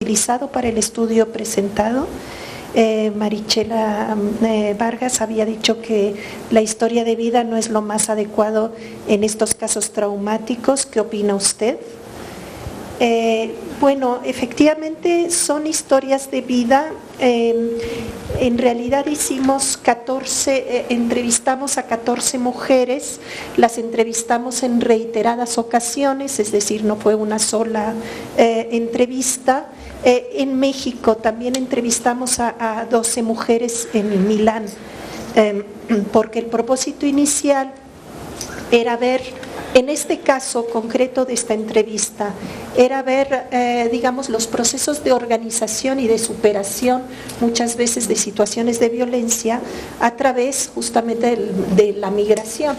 utilizado para el estudio presentado. Marichela Vargas había dicho que la historia de vida no es lo más adecuado en estos casos traumáticos. ¿Qué opina usted? Bueno, efectivamente son historias de vida. En realidad entrevistamos a 14 mujeres, las entrevistamos en reiteradas ocasiones, es decir, no fue una sola entrevista. En México también entrevistamos a 12 mujeres en Milán, porque el propósito inicial era ver, en este caso concreto de esta entrevista, era ver, digamos, los procesos de organización y de superación, muchas veces de situaciones de violencia, a través justamente de la migración.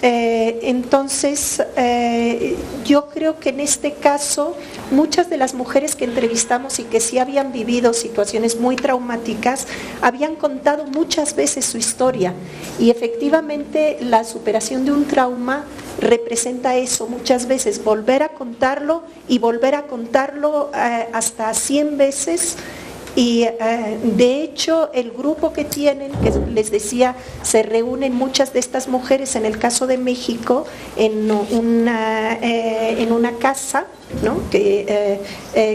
Entonces, yo creo que en este caso, muchas de las mujeres que entrevistamos y que sí habían vivido situaciones muy traumáticas, habían contado muchas veces su historia, y efectivamente la superación de un trauma representa eso, muchas veces volver a contarlo y volver a contarlo hasta 100 veces. Y de hecho el grupo que tienen, que les decía, se reúnen muchas de estas mujeres, en el caso de México, en una casa, ¿no? que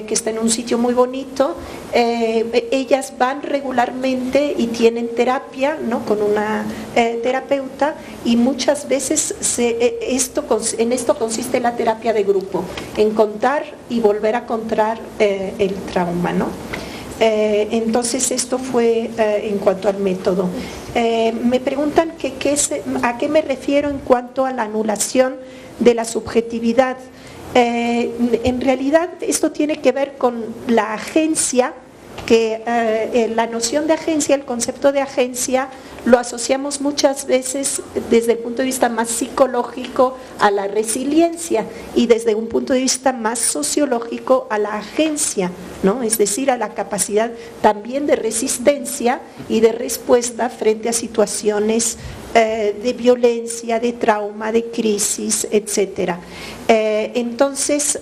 está en un sitio muy bonito. Ellas van regularmente y tienen terapia, ¿no? con una terapeuta, y muchas veces en esto consiste la terapia de grupo, en contar y volver a contar el trauma, ¿no? Entonces esto fue en cuanto al método. Me preguntan a qué me refiero en cuanto a la anulación de la subjetividad. En realidad esto tiene que ver con la agencia, que la noción de agencia, el concepto de agencia, lo asociamos muchas veces desde el punto de vista más psicológico a la resiliencia, y desde un punto de vista más sociológico a la agencia, ¿no? Es decir, a la capacidad también de resistencia y de respuesta frente a situaciones de violencia, de trauma, de crisis, etcétera. Entonces,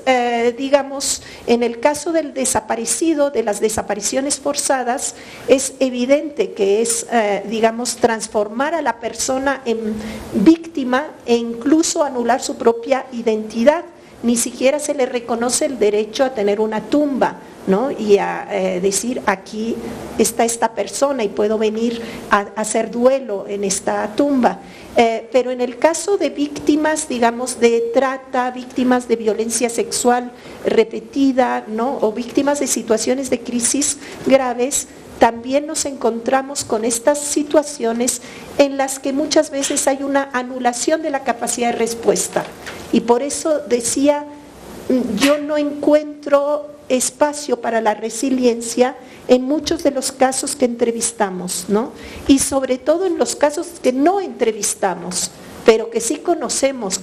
digamos, en el caso del desaparecido, de las desapariciones forzadas, es evidente que es, digamos, transformar a la persona en víctima e incluso anular su propia identidad. Ni siquiera se le reconoce el derecho a tener una tumba, ¿no? Y a decir, aquí está esta persona y puedo venir a hacer duelo en esta tumba. Pero en el caso de víctimas, digamos, de trata, víctimas de violencia sexual repetida, ¿no? O víctimas de situaciones de crisis graves, también nos encontramos con estas situaciones en las que muchas veces hay una anulación de la capacidad de respuesta. Y por eso decía, yo no encuentro espacio para la resiliencia en muchos de los casos que entrevistamos, ¿no? Y sobre todo en los casos que no entrevistamos, pero que sí conocemos,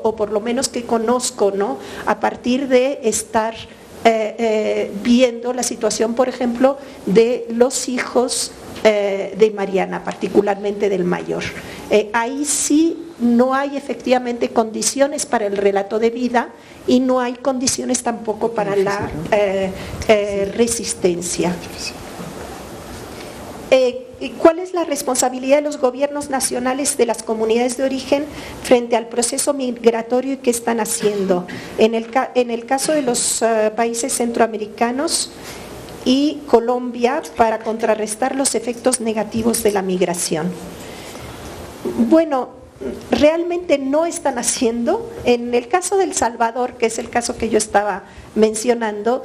o por lo menos que conozco, ¿no? A partir de estar viendo la situación, por ejemplo, de los hijos de Mariana, particularmente del mayor. Ahí sí no hay efectivamente condiciones para el relato de vida, y no hay condiciones tampoco para la resistencia. ¿Cuál es la responsabilidad de los gobiernos nacionales de las comunidades de origen frente al proceso migratorio y qué están haciendo? En el caso de los países centroamericanos y Colombia, para contrarrestar los efectos negativos de la migración. Bueno, realmente no están haciendo. En el caso de El Salvador, que es el caso que yo estaba mencionando,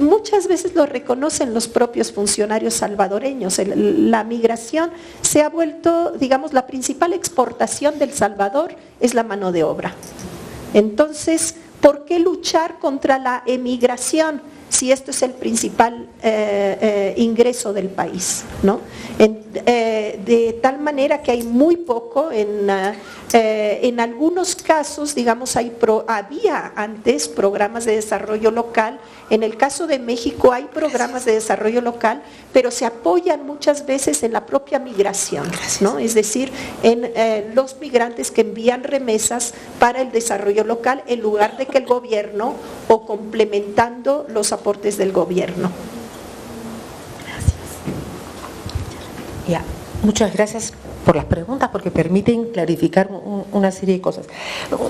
muchas veces lo reconocen los propios funcionarios salvadoreños. La migración se ha vuelto, digamos, la principal exportación del Salvador es la mano de obra. Entonces, ¿por qué luchar contra la emigración si esto es el principal ingreso del país, ¿no? de tal manera que hay muy poco. En algunos casos, digamos, había antes programas de desarrollo local. En el caso de México hay programas de desarrollo local, pero se apoyan muchas veces en la propia migración, ¿no? Es decir, en los migrantes que envían remesas para el desarrollo local en lugar de que el gobierno, o complementando los aportes del gobierno. Ya, muchas gracias por las preguntas, porque permiten clarificar una serie de cosas.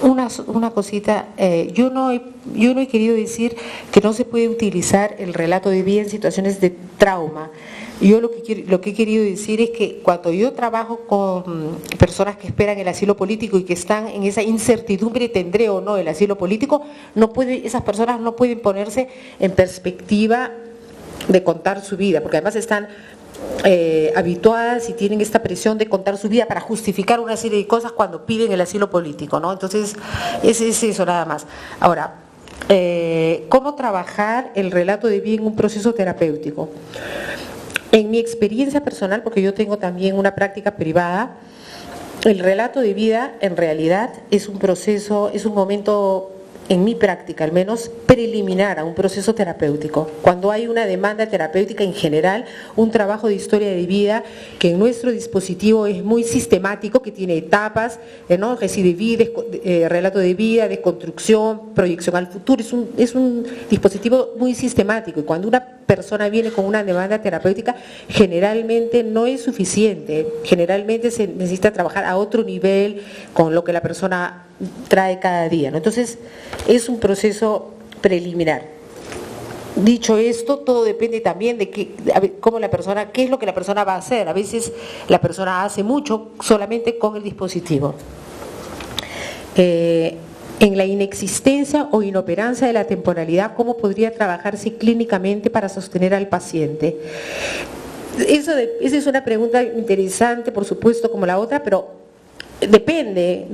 Una cosita, yo no he querido decir que no se puede utilizar el relato de vida en situaciones de trauma. Yo lo que he querido decir es que cuando yo trabajo con personas que esperan el asilo político y que están en esa incertidumbre, ¿tendré o no el asilo político? Esas personas no pueden ponerse en perspectiva de contar su vida, porque además están habituadas y tienen esta presión de contar su vida para justificar una serie de cosas cuando piden el asilo político, ¿no? Entonces, es eso nada más. Ahora, ¿cómo trabajar el relato de vida en un proceso terapéutico? En mi experiencia personal, porque yo tengo también una práctica privada, el relato de vida en realidad es un proceso, es un momento, en mi práctica al menos, preliminar a un proceso terapéutico. Cuando hay una demanda terapéutica en general, un trabajo de historia de vida que en nuestro dispositivo es muy sistemático, que tiene etapas, ¿no? Relato de vida, desconstrucción, proyección al futuro, es un dispositivo muy sistemático, y cuando una persona viene con una demanda terapéutica, generalmente no es suficiente, generalmente se necesita trabajar a otro nivel con lo que la persona trae cada día, ¿no? Entonces, es un proceso preliminar. Dicho esto, todo depende también de qué es lo que la persona va a hacer. A veces la persona hace mucho solamente con el dispositivo. En la inexistencia o inoperancia de la temporalidad, ¿cómo podría trabajarse clínicamente para sostener al paciente? Esa es una pregunta interesante, por supuesto, como la otra, pero depende.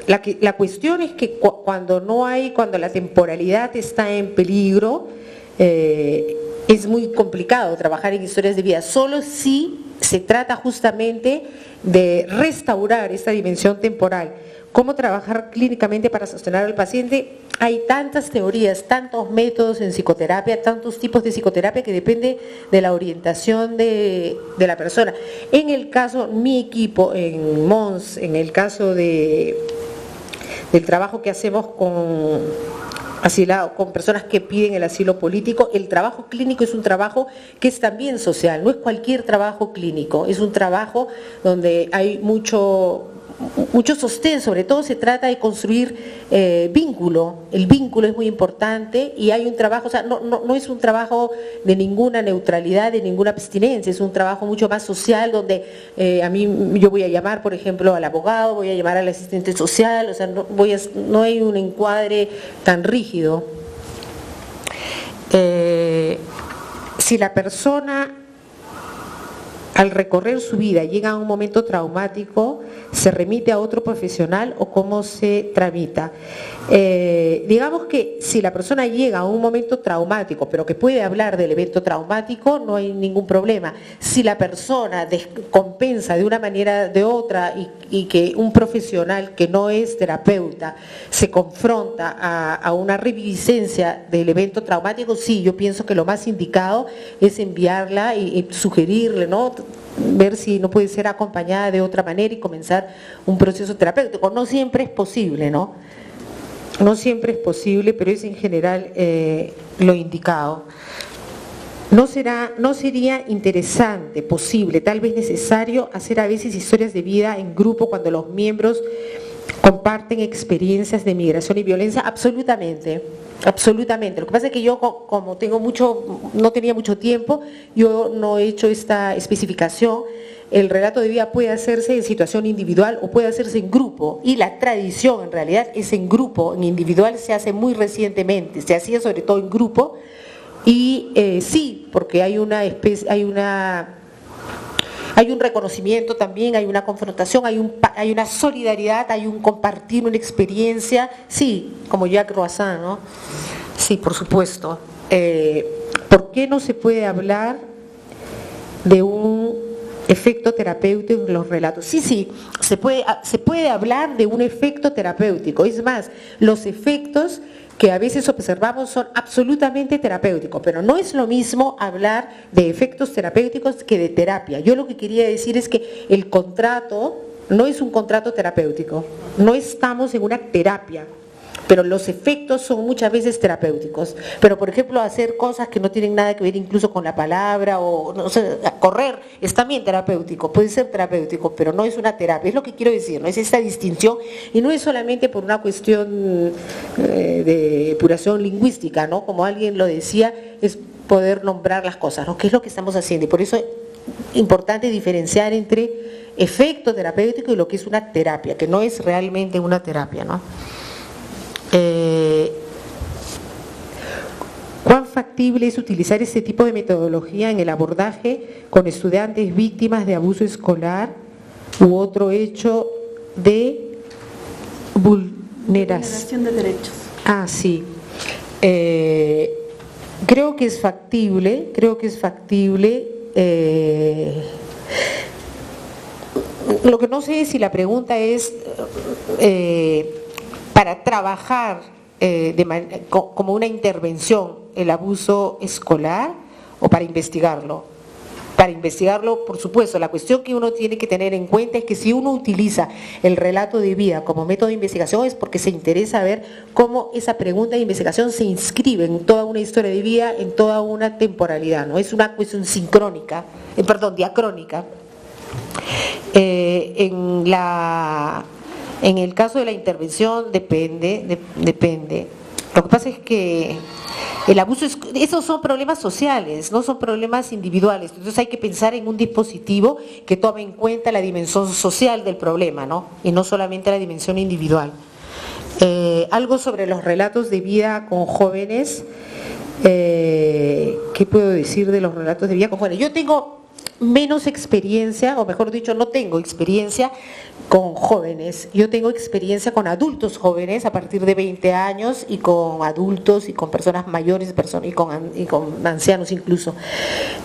La cuestión es que cuando la temporalidad está en peligro, es muy complicado trabajar en historias de vida, solo si se trata justamente de restaurar esta dimensión temporal. ¿Cómo trabajar clínicamente para sostener al paciente? Hay tantas teorías, tantos métodos en psicoterapia, tantos tipos de psicoterapia, que depende de la orientación de la persona. En el caso, mi equipo en MONS, en el caso del trabajo que hacemos con personas que piden el asilo político, el trabajo clínico es un trabajo que es también social, no es cualquier trabajo clínico, es un trabajo donde hay mucho sostén. Sobre todo se trata de construir vínculo. El vínculo es muy importante, y hay un trabajo, no es un trabajo de ninguna neutralidad, de ninguna abstinencia, es un trabajo mucho más social, donde yo voy a llamar, por ejemplo, al abogado, voy a llamar al asistente social, no hay un encuadre tan rígido. Si la persona, al recorrer su vida, llega a un momento traumático, ¿se remite a otro profesional o cómo se tramita? Digamos que si la persona llega a un momento traumático, pero que puede hablar del evento traumático, no hay ningún problema. Si la persona descompensa de una manera de otra y que un profesional que no es terapeuta se confronta a una reviviscencia del evento traumático, sí, yo pienso que lo más indicado es enviarla y sugerirle, ¿no?, ver si no puede ser acompañada de otra manera y comenzar un proceso terapéutico. No siempre es posible, ¿no? No siempre es posible, pero es en general lo indicado. ¿No sería interesante, posible, tal vez necesario, hacer a veces historias de vida en grupo cuando los miembros comparten experiencias de migración y violencia? Absolutamente, absolutamente. Lo que pasa es que yo, como no tenía mucho tiempo, yo no he hecho esta especificación. El relato de vida puede hacerse en situación individual o puede hacerse en grupo, y la tradición en realidad es en grupo. En individual se hace muy recientemente, se hacía sobre todo en grupo, y sí, porque hay un reconocimiento también, hay una confrontación, hay una solidaridad, hay un compartir una experiencia, sí, como Jacques Roisin, ¿no? Sí, por supuesto. ¿Por qué no se puede hablar de un efecto terapéutico en los relatos. Sí, se puede hablar de un efecto terapéutico. Es más, los efectos que a veces observamos son absolutamente terapéuticos, pero no es lo mismo hablar de efectos terapéuticos que de terapia. Yo lo que quería decir es que el contrato no es un contrato terapéutico, no estamos en una terapia, pero los efectos son muchas veces terapéuticos. Pero, por ejemplo, hacer cosas que no tienen nada que ver incluso con la palabra, o no sé, correr es también terapéutico, puede ser terapéutico, pero no es una terapia. Es lo que quiero decir, ¿no? Es esta distinción, y no es solamente por una cuestión de depuración lingüística, ¿no? Como alguien lo decía, es poder nombrar las cosas, ¿no? ¿Qué es lo que estamos haciendo? Y por eso es importante diferenciar entre efecto terapéutico y lo que es una terapia, que no es realmente una terapia, ¿no? ¿Cuán factible es utilizar este tipo de metodología en el abordaje con estudiantes víctimas de abuso escolar u otro hecho de vulneración de derechos? Sí. Creo que es factible, lo que no sé es si la pregunta es para trabajar como una intervención el abuso escolar o para investigarlo. Para investigarlo, por supuesto, la cuestión que uno tiene que tener en cuenta es que si uno utiliza el relato de vida como método de investigación es porque se interesa ver cómo esa pregunta de investigación se inscribe en toda una historia de vida, en toda una temporalidad, ¿no? Es una cuestión diacrónica. En el caso de la intervención depende. Lo que pasa es que el abuso, esos son problemas sociales, no son problemas individuales. Entonces hay que pensar en un dispositivo que tome en cuenta la dimensión social del problema, ¿no? Y no solamente la dimensión individual. Algo sobre los relatos de vida con jóvenes. ¿Qué puedo decir de los relatos de vida con jóvenes? Yo tengo menos experiencia, o mejor dicho, no tengo experiencia con jóvenes. Yo tengo experiencia con adultos jóvenes a partir de 20 años y con adultos y con personas mayores y con ancianos incluso.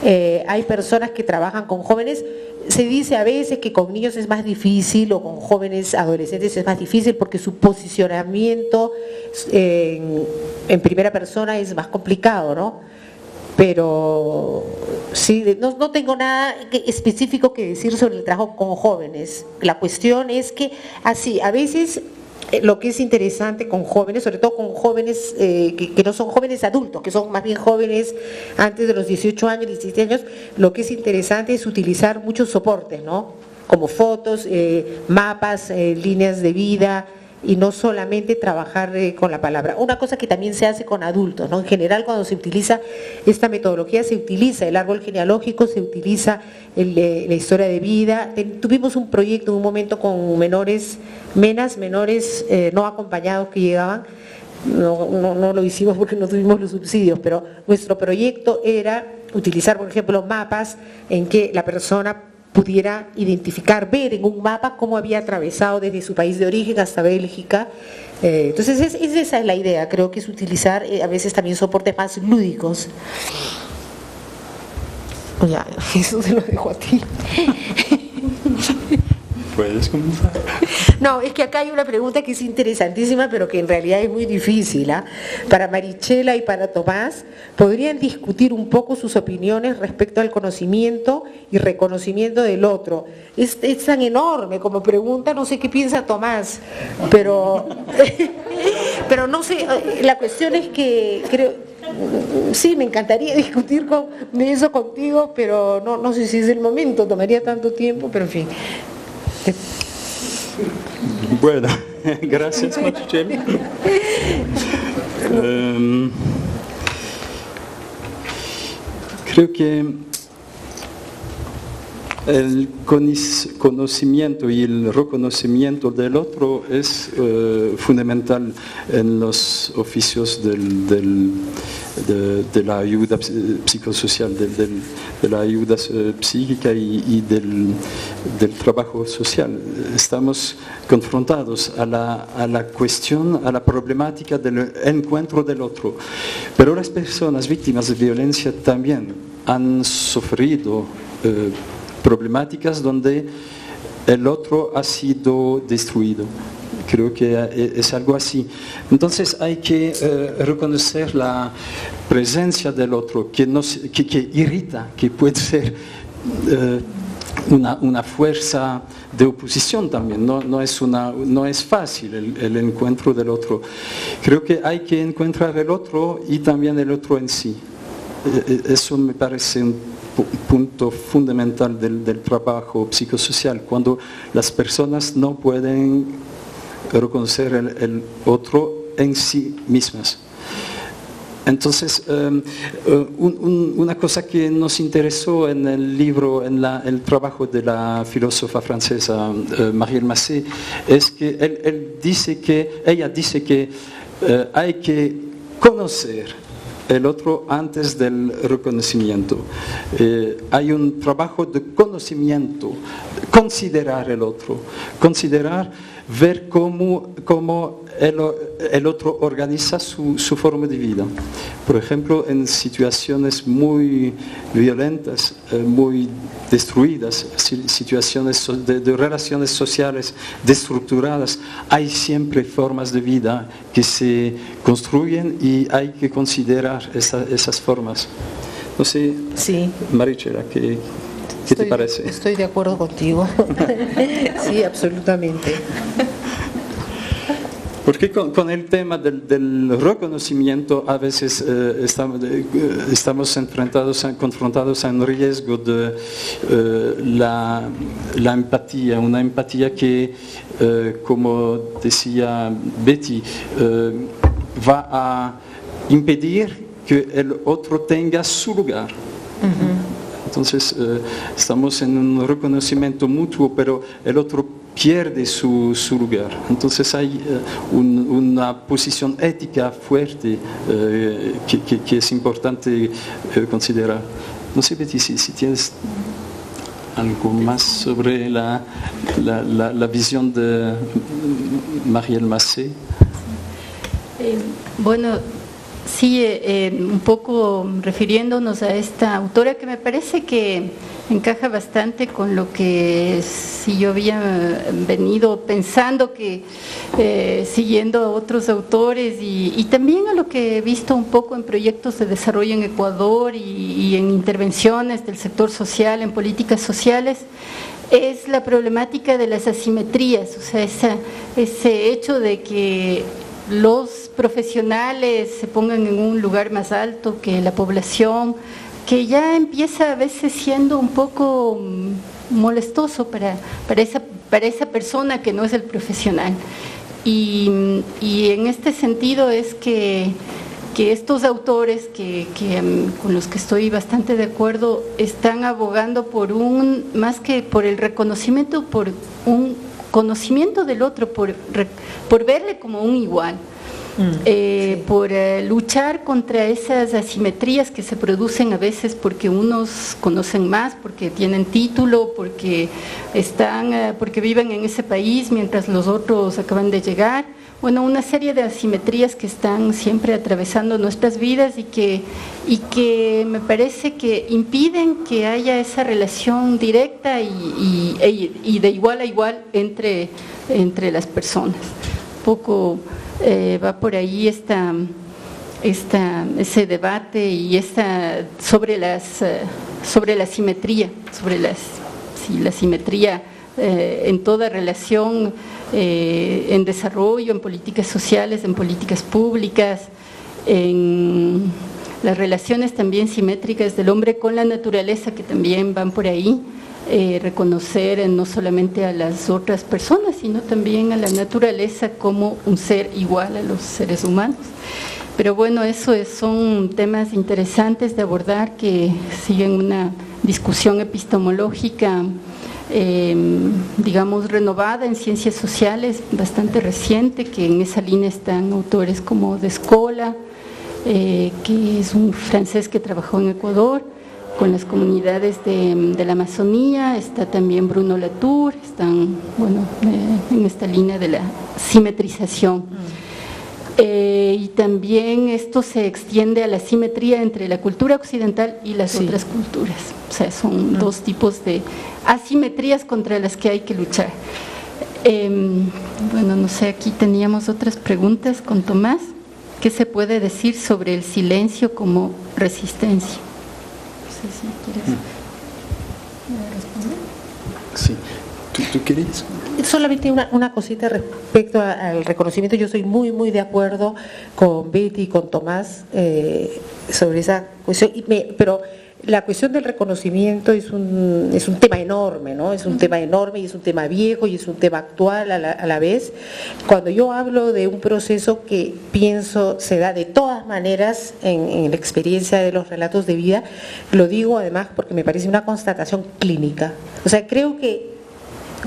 Hay personas que trabajan con jóvenes. Se dice a veces que con niños es más difícil o con jóvenes adolescentes es más difícil porque su posicionamiento en primera persona es más complicado, ¿no? Pero sí, no tengo nada específico que decir sobre el trabajo con jóvenes. La cuestión es que así, a veces lo que es interesante con jóvenes, sobre todo con jóvenes que no son jóvenes adultos, que son más bien jóvenes antes de los 18 años, 17 años, lo que es interesante es utilizar muchos soportes, ¿no? Como fotos, mapas, líneas de vida, y no solamente trabajar con la palabra. Una cosa que también se hace con adultos, ¿no? En general, cuando se utiliza esta metodología, se utiliza el árbol genealógico, se utiliza la historia de vida. Tuvimos un proyecto en un momento con menores no acompañados que llegaban. No lo hicimos porque no tuvimos los subsidios, pero nuestro proyecto era utilizar, por ejemplo, mapas en que la persona pudiera identificar, ver en un mapa cómo había atravesado desde su país de origen hasta Bélgica. Entonces esa es la idea, creo que es utilizar a veces también soportes más lúdicos. Ya, eso se lo dejo a ti. ¿Puedes comenzar? No, es que acá hay una pregunta que es interesantísima, pero que en realidad es muy difícil. Para Marichela y para Tomás, ¿podrían discutir un poco sus opiniones respecto al conocimiento y reconocimiento del otro? Es tan enorme como pregunta, no sé qué piensa Tomás, pero no sé, la cuestión es que creo... Sí, me encantaría discutir eso contigo, pero no sé si es el momento, tomaría tanto tiempo, pero en fin... Bueno, gracias, Marichela. Creo que el conocimiento y el reconocimiento del otro es fundamental en los oficios de la ayuda psicosocial, de la ayuda psíquica y del trabajo social. Estamos confrontados a la cuestión, a la problemática del encuentro del otro. Pero las personas víctimas de violencia también han sufrido problemáticas donde el otro ha sido destruido. Creo que es algo así. Entonces hay que reconocer la presencia del otro que irrita, que puede ser una fuerza de oposición también. No es fácil el encuentro del otro. Creo que hay que encontrar el otro y también el otro en sí. Eso me parece un punto fundamental del trabajo psicosocial, cuando las personas no pueden reconocer el otro en sí mismas. Entonces, una cosa que nos interesó en el libro, en el trabajo de la filósofa francesa Marielle Massé, es que ella dice que hay que conocer el otro antes del reconocimiento. Hay un trabajo de conocimiento, considerar el otro, ver cómo el otro organiza su forma de vida. Por ejemplo, en situaciones muy violentas, muy destruidas, situaciones de relaciones sociales destructuradas, hay siempre formas de vida que se construyen y hay que considerar esas formas. No sé, sí. Marichela, ¿qué te parece? Estoy de acuerdo contigo. Sí, absolutamente. Porque con el tema del reconocimiento a veces estamos confrontados a un riesgo de la empatía, una empatía que, como decía Betty, va a impedir que el otro tenga su lugar. Entonces estamos en un reconocimiento mutuo, pero el otro pierde su lugar. Entonces hay una posición ética fuerte que es importante considerar. No sé, Betty, si tienes algo más sobre la visión de Marielle Massé. Bueno, sí, un poco refiriéndonos a esta autora que me parece que encaja bastante con lo que si yo había venido pensando, que siguiendo a otros autores y también a lo que he visto un poco en proyectos de desarrollo en Ecuador y en intervenciones del sector social, en políticas sociales, es la problemática de las asimetrías, o sea, ese hecho de que los profesionales se pongan en un lugar más alto que la población, que ya empieza a veces siendo un poco molestoso para esa persona que no es el profesional. Y en este sentido es que estos autores con los que estoy bastante de acuerdo están abogando por más que por el reconocimiento, por un conocimiento del otro, por verle como un igual. Sí. Por luchar contra esas asimetrías que se producen a veces porque unos conocen más, porque tienen título, porque viven en ese país mientras los otros acaban de llegar. Bueno, una serie de asimetrías que están siempre atravesando nuestras vidas y que me parece que impiden que haya esa relación directa y de igual a igual entre las personas. Un poco va por ahí ese debate y sobre la simetría, la simetría en toda relación, en desarrollo, en políticas sociales, en políticas públicas, en las relaciones también simétricas del hombre con la naturaleza, que también van por ahí. Reconocer no solamente a las otras personas, sino también a la naturaleza como un ser igual a los seres humanos. Pero bueno, son temas interesantes de abordar que siguen una discusión epistemológica, digamos, renovada en ciencias sociales, bastante reciente, que en esa línea están autores como De Scola, que es un francés que trabajó en Ecuador, con las comunidades de la Amazonía, está también Bruno Latour, están en esta línea de la simetrización. Y también esto se extiende a la simetría entre la cultura occidental y las otras culturas. O sea, son dos tipos de asimetrías contra las que hay que luchar. Bueno, no sé, aquí teníamos otras preguntas con Tomás. ¿Qué se puede decir sobre el silencio como resistencia? No sé si quieres responder. Sí. ¿Tú querías? Solamente una cosita respecto al reconocimiento. Yo soy muy de acuerdo con Betty y con Tomás sobre esa cuestión, pero la cuestión del reconocimiento es un tema enorme, ¿no? Es un tema enorme y es un tema viejo y es un tema actual a la vez. Cuando yo hablo de un proceso que pienso se da de todas maneras en la experiencia de los relatos de vida, lo digo además porque me parece una constatación clínica. O sea, creo que,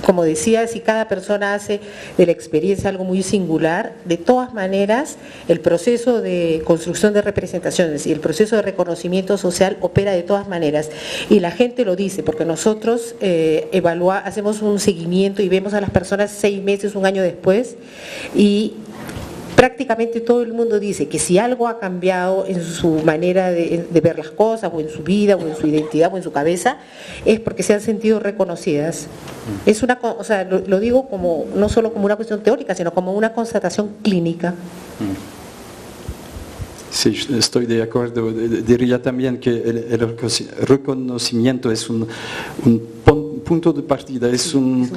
como decía, si cada persona hace de la experiencia algo muy singular, de todas maneras el proceso de construcción de representaciones y el proceso de reconocimiento social opera de todas maneras. Y la gente lo dice, porque nosotros hacemos un seguimiento y vemos a las personas 6 meses, 1 año después, y prácticamente todo el mundo dice que si algo ha cambiado en su manera de ver las cosas, o en su vida, o en su identidad, o en su cabeza, es porque se han sentido reconocidas. Es o sea, lo digo como no solo como una cuestión teórica, sino como una constatación clínica. Sí, estoy de acuerdo. Diría también que el reconocimiento es un punto de partida, es un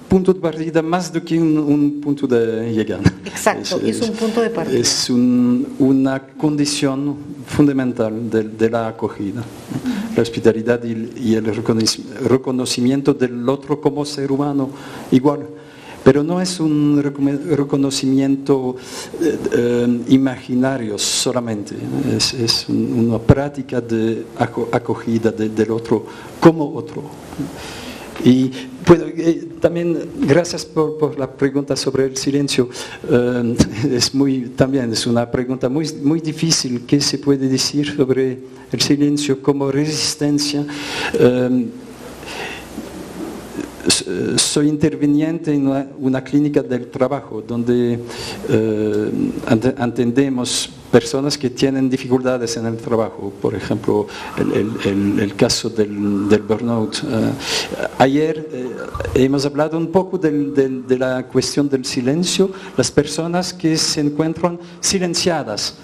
punto de partida más do que un punto de llegada. Exacto, es un punto de partida. Es una condición fundamental de la acogida, la hospitalidad y el reconocimiento del otro como ser humano igual. Pero no es un reconocimiento imaginario solamente, es una práctica de acogida del otro como otro. Y también, gracias por la pregunta sobre el silencio. También es una pregunta muy difícil. ¿Qué se puede decir sobre el silencio como resistencia? Soy interviniente en una clínica del trabajo donde atendemos personas que tienen dificultades en el trabajo, por ejemplo, el caso del burnout. Ayer hemos hablado un poco de la cuestión del silencio, las personas que se encuentran silenciadas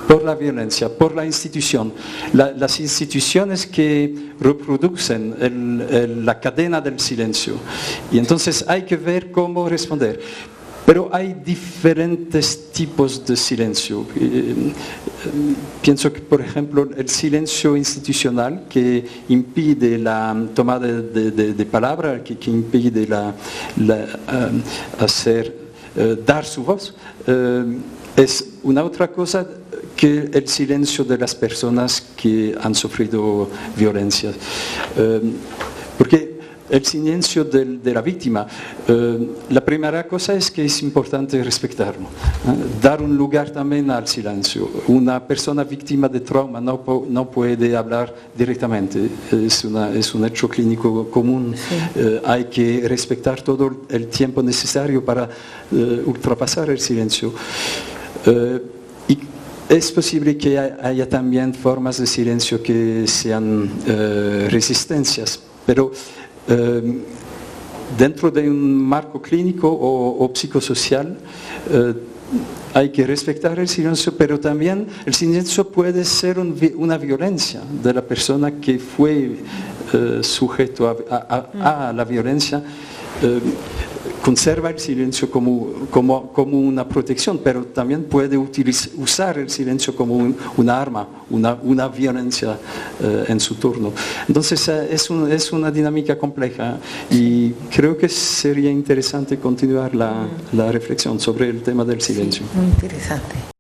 por la violencia, por la institución, las instituciones que reproducen la cadena del silencio. Y entonces hay que ver cómo responder. Pero hay diferentes tipos de silencio. Pienso que, por ejemplo, el silencio institucional que impide la toma de palabra, que impide dar su voz, es una otra cosa que el silencio de las personas que han sufrido violencia. Porque el silencio de la víctima, la primera cosa es que es importante respetarlo, dar un lugar también al silencio. Una persona víctima de trauma no puede hablar directamente, es un hecho clínico común. Sí. Hay que respetar todo el tiempo necesario para ultrapasar el silencio. Y es posible que haya también formas de silencio que sean resistencias, pero dentro de un marco clínico o psicosocial hay que respetar el silencio, pero también el silencio puede ser una violencia de la persona que fue sujeto a la violencia. Conserva el silencio como una protección, pero también puede usar el silencio como una arma, una violencia en su turno. Entonces es una dinámica compleja y creo que sería interesante continuar la reflexión sobre el tema del silencio. Sí, muy interesante.